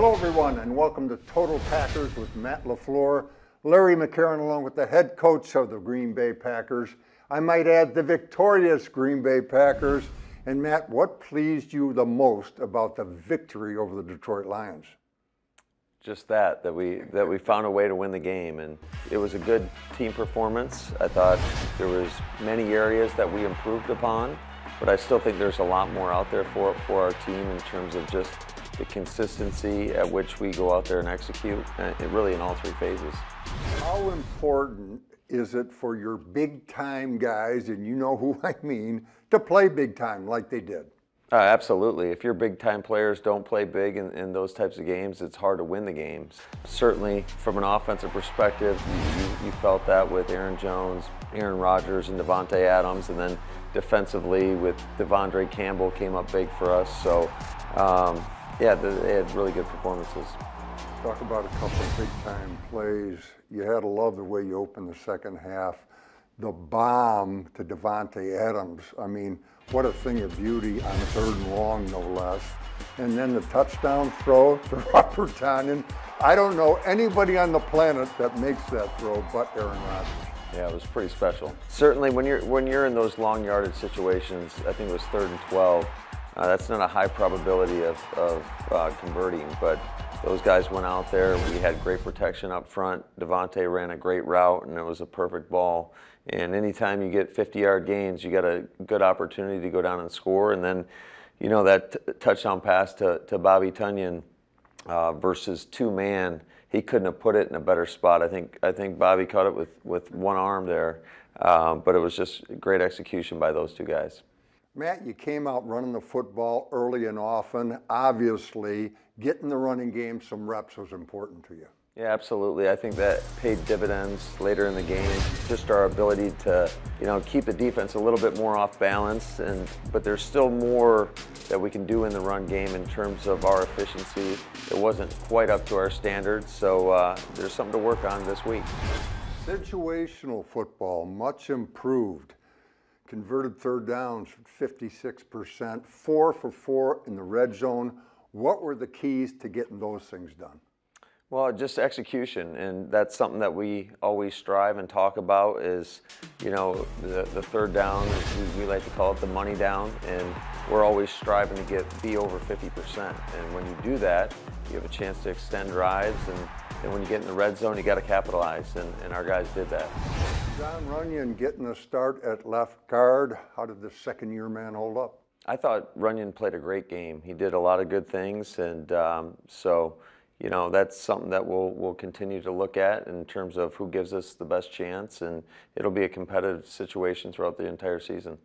Hello, everyone, and welcome to Total Packers with Matt LaFleur, Larry McCarren, along with the head coach of the Green Bay Packers. I might add the victorious Green Bay Packers. And Matt, what pleased you the most about the victory over the Detroit Lions? Just that we found a way to win the game, and it was a good team performance. I thought there was many areas that we improved upon, but I still think there's a lot more out there for our team in terms of just the consistency at which we go out there and execute, and really in all three phases. How important is it for your big-time guys, and you know who I mean, to play big-time like they did? Absolutely. If your big-time players don't play big in those types of games, it's hard to win the games. Certainly, from an offensive perspective, you felt that with Aaron Jones, Aaron Rodgers, and Davante Adams, and then defensively with Devandre Campbell came up big for us. So, yeah, they had really good performances. Talk about a couple of big-time plays. You had to love the way you opened the second half. The bomb to Davante Adams, I mean, what a thing of beauty on third and long, no less. And then the touchdown throw to Robert Tonyan. I don't know anybody on the planet that makes that throw but Aaron Rodgers. Yeah, it was pretty special. Certainly, when you're in those long yardage situations, I think it was 3rd and 12. That's not a high probability of converting, but those guys went out there. We had great protection up front. Davante ran a great route, and it was a perfect ball. And anytime you get 50-yard gains, you got a good opportunity to go down and score. And then, you know, that touchdown pass to Bobby Tonyan versus two-man, he couldn't have put it in a better spot. I think Bobby caught it with one arm there, but it was just great execution by those two guys. Matt, you came out running the football early and often. Obviously, getting the running game some reps was important to you. Yeah, absolutely. I think that paid dividends later in the game. Just our ability to, keep the defense a little bit more off balance, but there's still more that we can do in the run game in terms of our efficiency. It wasn't quite up to our standards, so there's something to work on this week. Situational football, much improved. Converted third downs, 56%, 4 for 4 in the red zone. What were the keys to getting those things done? Well, just execution, and that's something that we always strive and talk about is, the third down, we like to call it the money down, and we're always striving to be over 50%. And when you do that, you have a chance to extend drives, and when you get in the red zone, you got to capitalize, and our guys did that. Jon Runyan getting a start at left guard. How did the second-year man hold up? I thought Runyan played a great game. He did a lot of good things, and that's something that we'll continue to look at in terms of who gives us the best chance, and it'll be a competitive situation throughout the entire season.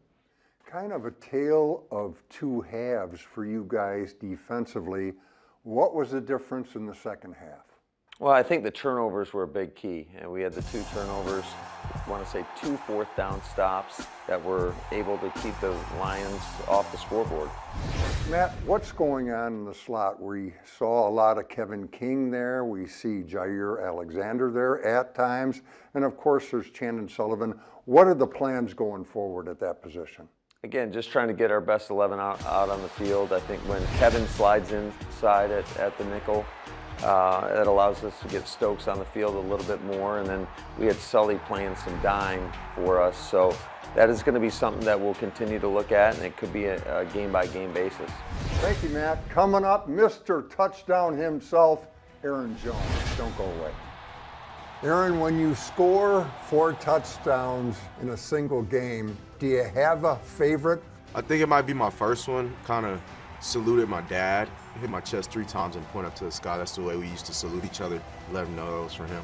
Kind of a tale of two halves for you guys defensively. What was the difference in the second half? Well, I think the turnovers were a big key, and we had the 2 turnovers. I want to say 2 fourth down stops that were able to keep the Lions off the scoreboard. Matt, what's going on in the slot? We saw a lot of Kevin King there. We see Jair Alexander there at times. And, of course, there's Chandon Sullivan. What are the plans going forward at that position? Again, just trying to get our best 11 out on the field. I think when Kevin slides inside at the nickel, it allows us to get Stokes on the field a little bit more, and then we had Sully playing some dime for us. So that is going to be something that we'll continue to look at, and it could be a game-by-game basis. Thank you, Matt. Coming up, Mr. Touchdown himself, Aaron Jones. Don't go away. Aaron, when you score 4 touchdowns in a single game, do you have a favorite? I think it might be my first one. Kind of saluted my dad, hit my chest 3 times and point up to the sky. That's the way we used to salute each other, let him know it was for him.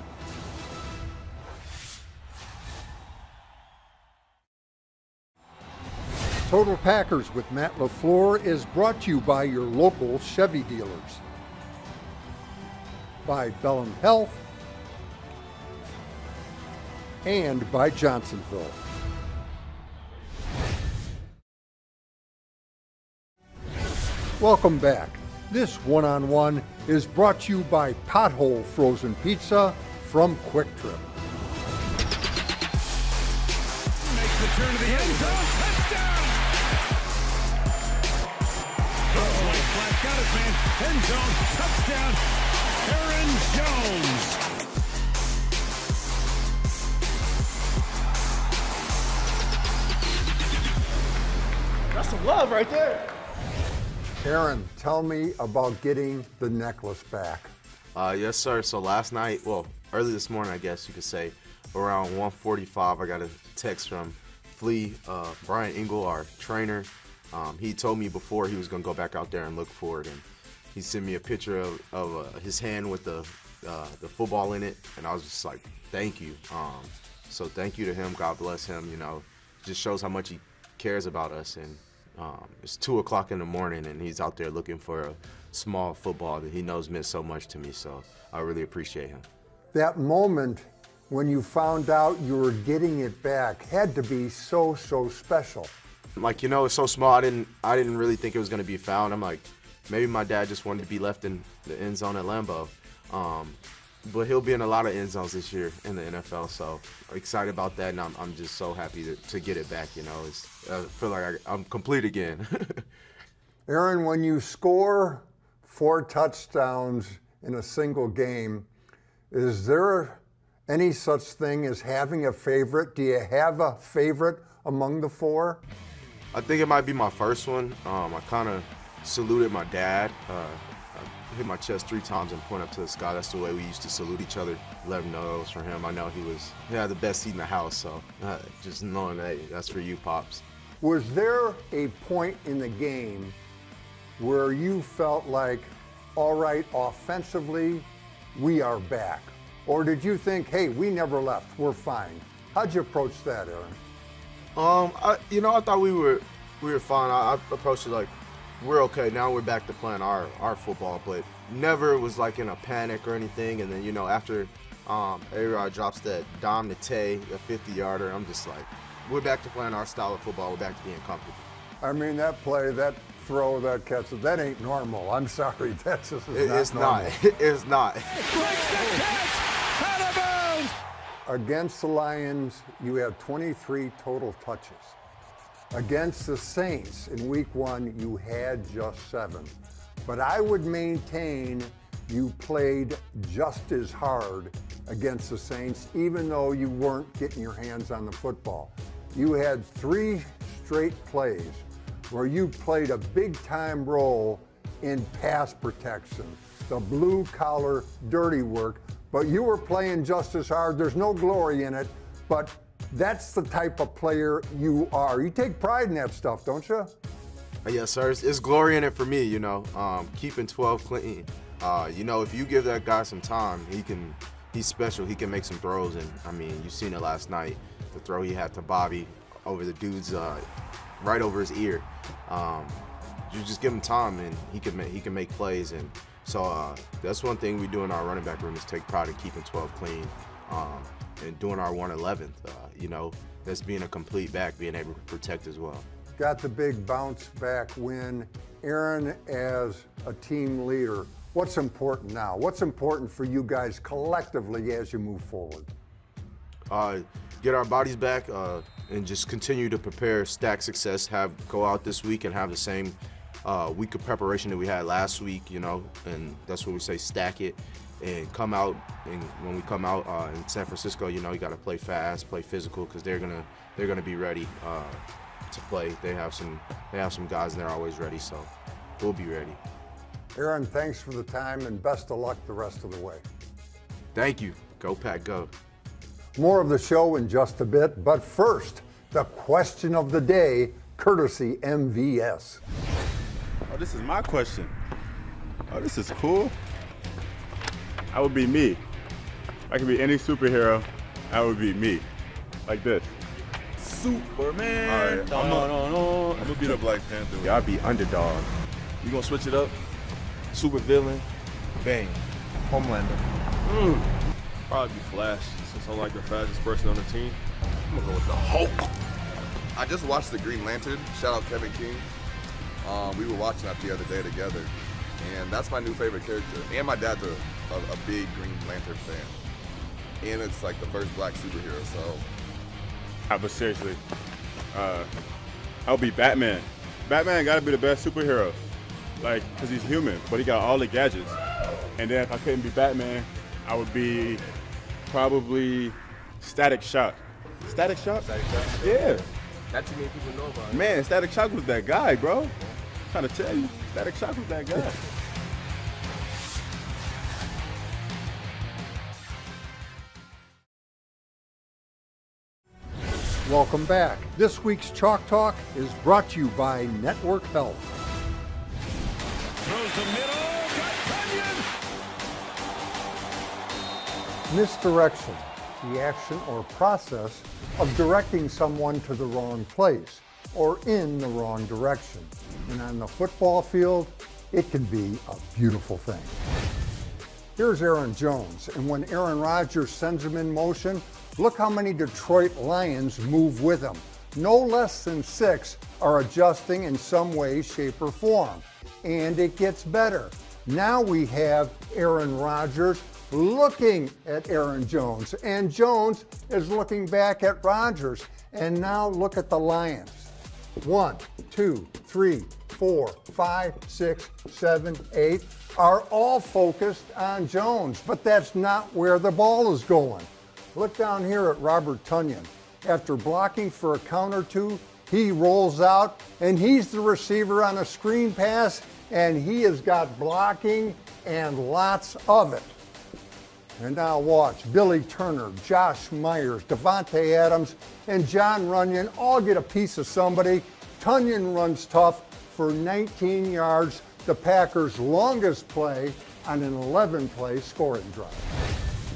Total Packers with Matt LaFleur is brought to you by your local Chevy dealers, by Bellum Health, and by Johnsonville. Welcome back. This one-on-one is brought to you by Pothole Frozen Pizza from Quick Trip. Makes the turn to the end zone. Touchdown! got it, man. End zone, touchdown, Aaron Jones. That's some love right there. Aaron, tell me about getting the necklace back. Yes, sir. So last night, well, early this morning, I guess you could say, around 1:45, I got a text from Flea, Brian Engel, our trainer. He told me before he was going to go back out there and look for it, and he sent me a picture of his hand with the football in it, and I was just like, thank you. So thank you to him. God bless him. You know, just shows how much he cares about us. And it's 2 o'clock in the morning, and he's out there looking for a small football that he knows meant so much to me. So I really appreciate him. That moment when you found out you were getting it back had to be so special. Like, you know, it's so small. I didn't really think it was going to be found. I'm like, maybe my dad just wanted to be left in the end zone at Lambeau. But he'll be in a lot of end zones this year in the NFL, so excited about that, and I'm just so happy to get it back. You know, I feel like I'm complete again. Aaron, when you score 4 touchdowns in a single game, is there any such thing as having a favorite? Do you have a favorite among the 4? I think it might be my first one. I kind of saluted my dad. I hit my chest 3 times and point up to the sky. That's the way we used to salute each other. Let him know it was for him. I know he had the best seat in the house, so just knowing that's for you, Pops. Was there a point in the game where you felt like, all right, offensively, we are back? Or did you think, hey, we never left, we're fine? How'd you approach that, Aaron? I thought we were fine. I approached it like, we're okay. Now we're back to playing our football, but never was like in a panic or anything. And then, you know, after A-Rod drops that Dom to Tay, a 50-yarder, I'm just like, we're back to playing our style of football. We're back to being comfortable. I mean, that play, that throw, that catch, that ain't normal. I'm sorry, that just is not normal. It's not. Breaks the catch, out of bounds. Against the Lions, you had 23 total touches. Against the Saints in week 1, you had just 7. But I would maintain you played just as hard against the Saints, even though you weren't getting your hands on the football. You had 3 straight plays where you played a big-time role in pass protection, the blue-collar, dirty work, but you were playing just as hard. There's no glory in it, but that's the type of player you are. You take pride in that stuff, don't you? Yes, sir. It's glory in it for me, you know, keeping 12 clean. You know, if you give that guy some time, he's special. He can make some throws, and, I mean, you seen it last night, the throw he had to Bobby over the dude's right over his ear. You just give him time, and he can make plays. And so that's one thing we do in our running back room is take pride in keeping 12 clean. And doing our 111th, you know, that's being a complete back, being able to protect as well. Got the big bounce back win. Aaron, as a team leader, what's important now? What's important for you guys collectively as you move forward? Get our bodies back and just continue to prepare, stack success, go out this week and have the same week of preparation that we had last week, you know, and that's what we say, stack it. And come out, and when we come out in San Francisco, you know, you got to play fast, play physical, because they're gonna be ready to play. They have some guys, and they're always ready, so we'll be ready. Aaron, thanks for the time, and best of luck the rest of the way. Thank you. Go Pack, go. More of the show in just a bit, but first, the question of the day, courtesy MVS. Oh, this is my question. Oh, this is cool. I would be me. I could be any superhero. I would be me. Like this. Superman. All right, I'm gonna be the Black Panther. Y'all be underdog. You gonna switch it up? Super villain. Bang. Homelander. Probably be Flash, since I'm like the fastest person on the team. I'm gonna go with the Hulk. I just watched The Green Lantern. Shout out Kevin King. We were watching that the other day together, and that's my new favorite character. And my dad's a big Green Lantern fan. And it's like the first black superhero, so. But seriously, I'll be Batman. Batman gotta be the best superhero. like, because he's human, but he got all the gadgets. And then if I couldn't be Batman, I would be probably Static Shock. Static Shock? Static Shock? Yeah. Not too many people know about it. Man, Static Shock was that guy, bro. I'm trying to tell you, Static Shock was that guy. Welcome back. This week's Chalk Talk is brought to you by Network Health. Throws the middle, got Kenyon. Misdirection, the action or process of directing someone to the wrong place or in the wrong direction. And on the football field, it can be a beautiful thing. Here's Aaron Jones, and when Aaron Rodgers sends him in motion, look how many Detroit Lions move with him. No less than 6 are adjusting in some way, shape, or form. And it gets better. Now we have Aaron Rodgers looking at Aaron Jones, and Jones is looking back at Rodgers. And now look at the Lions. 1, 2, 3, 4, 5, 6, 7, 8 are all focused on Jones, but that's not where the ball is going. Look down here at Robert Tonyan. After blocking for a count or two, he rolls out, and he's the receiver on a screen pass, and he has got blocking and lots of it. And now watch, Billy Turner, Josh Myers, Davante Adams, and John Runyon all get a piece of somebody. Tonyan runs tough for 19 yards, the Packers' longest play on an 11-play scoring drive.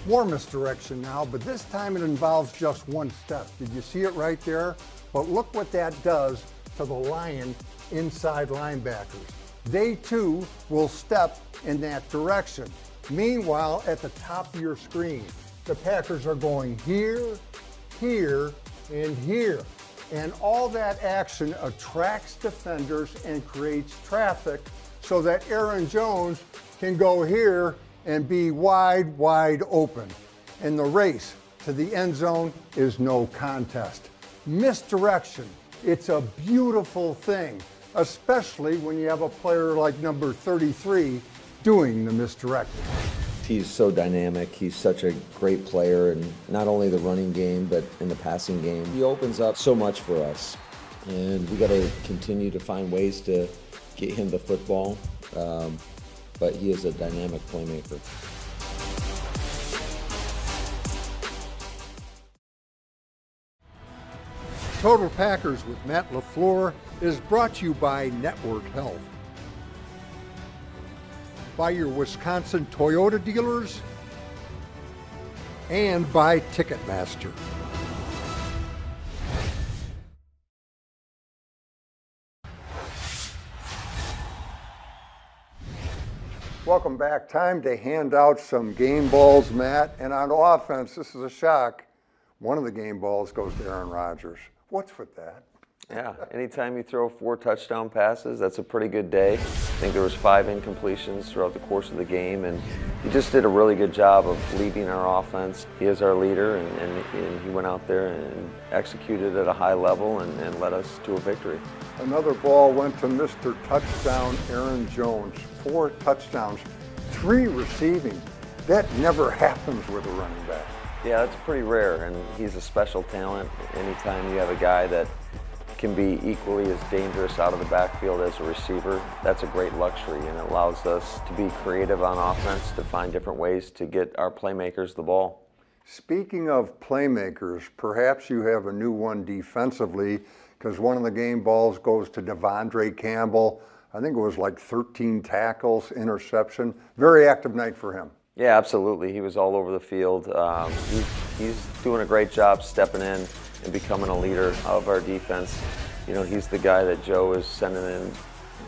More misdirection now, but this time it involves just one step. Did you see it right there? But look what that does to the Lion inside linebackers. They too will step in that direction. Meanwhile, at the top of your screen, the Packers are going here, here, and here. And all that action attracts defenders and creates traffic so that Aaron Jones can go here and be wide, wide open. And the race to the end zone is no contest. Misdirection, it's a beautiful thing, especially when you have a player like number 33 doing the misdirecting. He's so dynamic. He's such a great player, and not only the running game, but in the passing game. He opens up so much for us, and we got to continue to find ways to get him the football. But he is a dynamic playmaker. Total Packers with Matt LaFleur is brought to you by Network Health, by your Wisconsin Toyota dealers, and by Ticketmaster. Welcome back. Time to hand out some game balls, Matt. And on offense, this is a shock. One of the game balls goes to Aaron Rodgers. What's with that? Yeah, anytime you throw 4 touchdown passes, that's a pretty good day. I think there was 5 incompletions throughout the course of the game, and he just did a really good job of leading our offense. He is our leader, and he went out there and executed at a high level and led us to a victory. Another ball went to Mr. Touchdown Aaron Jones. 4 touchdowns, 3 receiving. That never happens with a running back. Yeah, that's pretty rare, and he's a special talent. Anytime you have a guy that can be equally as dangerous out of the backfield as a receiver, that's a great luxury, and it allows us to be creative on offense, to find different ways to get our playmakers the ball. Speaking of playmakers, perhaps you have a new one defensively, because one of the game balls goes to Devandre Campbell. I think it was like 13 tackles, interception. Very active night for him. Yeah, absolutely. He was all over the field. He's doing a great job stepping in and becoming a leader of our defense. You know, he's the guy that Joe is sending in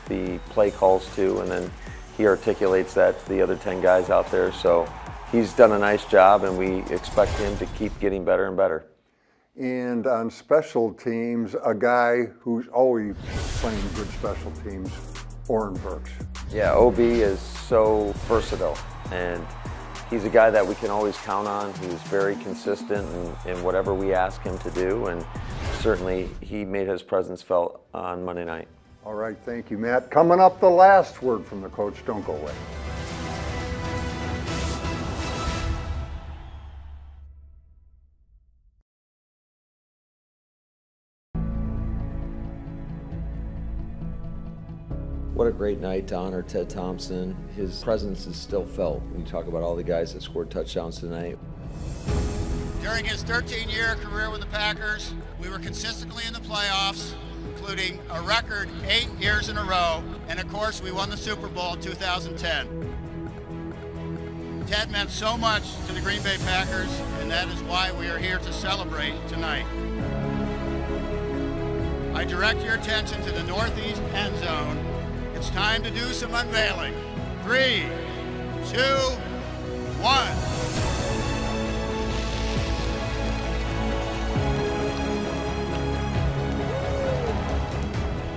the play calls to, and then he articulates that to the other 10 guys out there. So he's done a nice job, and we expect him to keep getting better and better. And on special teams, a guy who's always playing good special teams, Oren Burks. Yeah, OB is so versatile, and he's a guy that we can always count on. He's very consistent in whatever we ask him to do, and certainly he made his presence felt on Monday night. All right, thank you, Matt. Coming up, the last word from the coach. Don't go away. What a great night to honor Ted Thompson. His presence is still felt when you talk about all the guys that scored touchdowns tonight. During his 13-year career with the Packers, we were consistently in the playoffs, including a record 8 years in a row, and of course we won the Super Bowl in 2010. Ted meant so much to the Green Bay Packers, and that is why we are here to celebrate tonight. I direct your attention to the northeast end zone. It's time to do some unveiling. 3, 2, 1.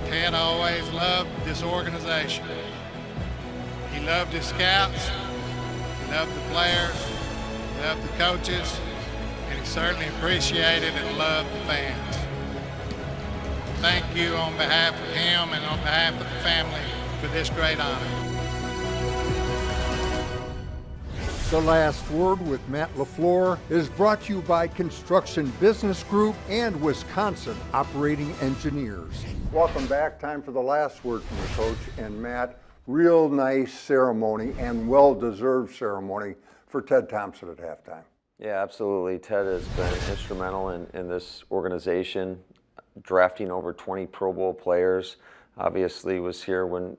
Ted always loved this organization. He loved his scouts, he loved the players, he loved the coaches, and he certainly appreciated and loved the fans. Thank you on behalf of him and on behalf of the family for this great honor. The Last Word with Matt LaFleur is brought to you by Construction Business Group and Wisconsin Operating Engineers. Welcome back. Time for the last word from the coach. And Matt, real nice ceremony and well-deserved ceremony for Ted Thompson at halftime. Yeah, absolutely. Ted has been instrumental in this organization, drafting over 20 Pro Bowl players. Obviously was here when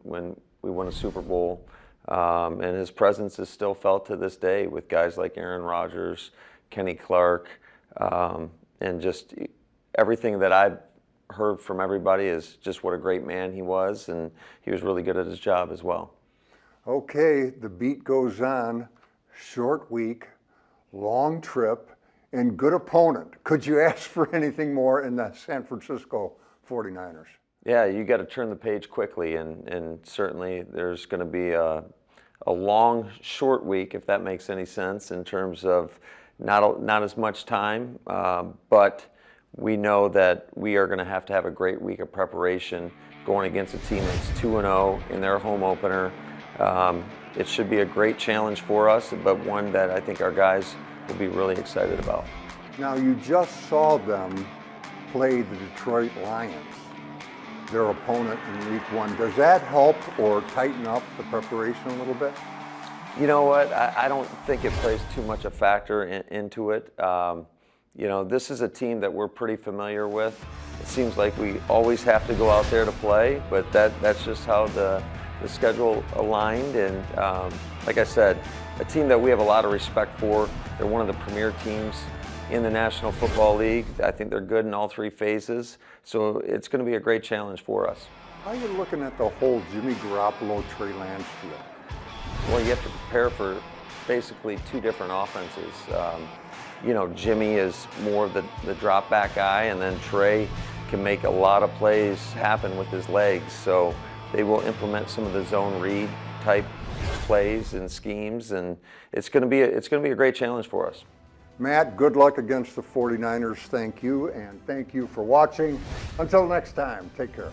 we won a Super Bowl. And his presence is still felt to this day with guys like Aaron Rodgers, Kenny Clark, and just everything that I've heard from everybody is just what a great man he was, and he was really good at his job as well. Okay, the beat goes on. Short week, long trip, and good opponent. Could you ask for anything more in the San Francisco 49ers? Yeah, you got to turn the page quickly, and certainly there's going to be a long, short week, if that makes any sense, in terms of not as much time, but we know that we are going to have a great week of preparation going against a team that's 2-0 in their home opener. It should be a great challenge for us, but one that I think our guys will be really excited about. Now, you just saw them play the Detroit Lions, their opponent in week 1. Does that help or tighten up the preparation a little bit? You know what? I don't think it plays too much a factor into it. You know, this is a team that we're pretty familiar with. It seems like we always have to go out there to play, but that's just how the schedule aligned. And like I said, a team that we have a lot of respect for. They're one of the premier teams in the National Football League. I think they're good in all 3 phases. So it's going to be a great challenge for us. How are you looking at the whole Jimmy Garoppolo, Trey Lance deal? Well, you have to prepare for basically 2 different offenses. You know, Jimmy is more of the drop back guy, and then Trey can make a lot of plays happen with his legs. So they will implement some of the zone read type plays and schemes, and it's going to be a great challenge for us. Matt, good luck against the 49ers. Thank you, and thank you for watching. Until next time, take care.